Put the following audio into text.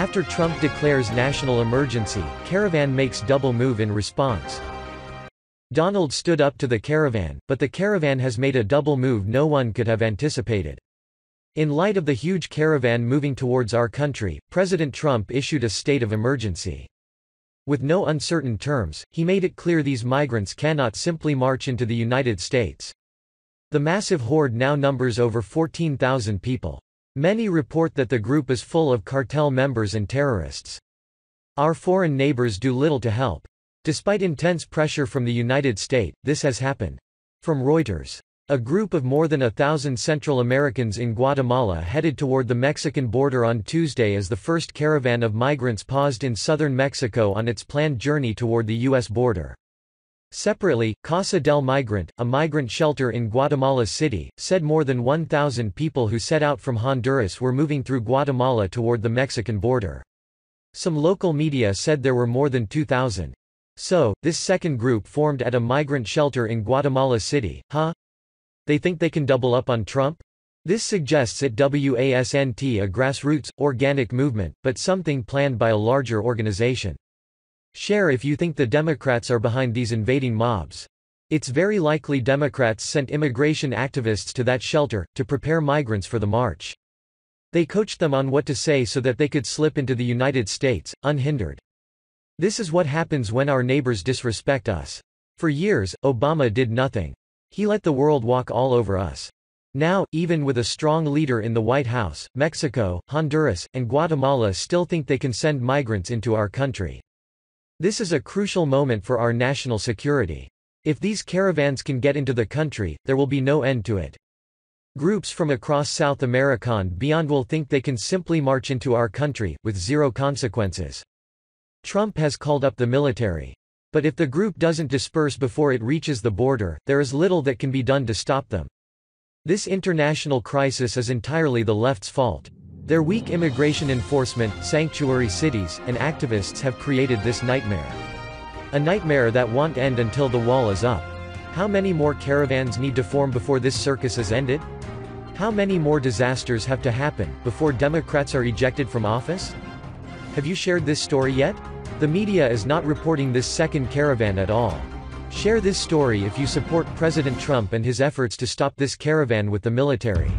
After Trump declares national emergency, Caravan makes double move in response. Donald stood up to the Caravan, but the Caravan has made a double move no one could have anticipated. In light of the huge caravan moving towards our country, President Trump issued a state of emergency. With no uncertain terms, he made it clear these migrants cannot simply march into the United States. The massive horde now numbers over 14,000 people. Many report that the group is full of cartel members and terrorists. Our foreign neighbors do little to help. Despite intense pressure from the United States, this has happened. From Reuters. A group of more than 1,000 Central Americans in Guatemala headed toward the Mexican border on Tuesday as the first caravan of migrants paused in southern Mexico on its planned journey toward the U.S. border. Separately, Casa del Migrant, a migrant shelter in Guatemala City, said more than 1,000 people who set out from Honduras were moving through Guatemala toward the Mexican border. Some local media said there were more than 2,000. So, this second group formed at a migrant shelter in Guatemala City, huh? They think they can double up on Trump? This suggests it wasn't a grassroots, organic movement, but something planned by a larger organization. Share if you think the Democrats are behind these invading mobs. It's very likely Democrats sent immigration activists to that shelter, to prepare migrants for the march. They coached them on what to say so that they could slip into the United States, unhindered. This is what happens when our neighbors disrespect us. For years, Obama did nothing. He let the world walk all over us. Now, even with a strong leader in the White House, Mexico, Honduras, and Guatemala still think they can send migrants into our country. This is a crucial moment for our national security. If these caravans can get into the country, there will be no end to it. Groups from across South America and beyond will think they can simply march into our country, with zero consequences. Trump has called up the military. But if the group doesn't disperse before it reaches the border, there is little that can be done to stop them. This international crisis is entirely the left's fault. Their weak immigration enforcement, sanctuary cities, and activists have created this nightmare. A nightmare that won't end until the wall is up. How many more caravans need to form before this circus is ended? How many more disasters have to happen, before Democrats are ejected from office? Have you shared this story yet? The media is not reporting this second caravan at all. Share this story if you support President Trump and his efforts to stop this caravan with the military.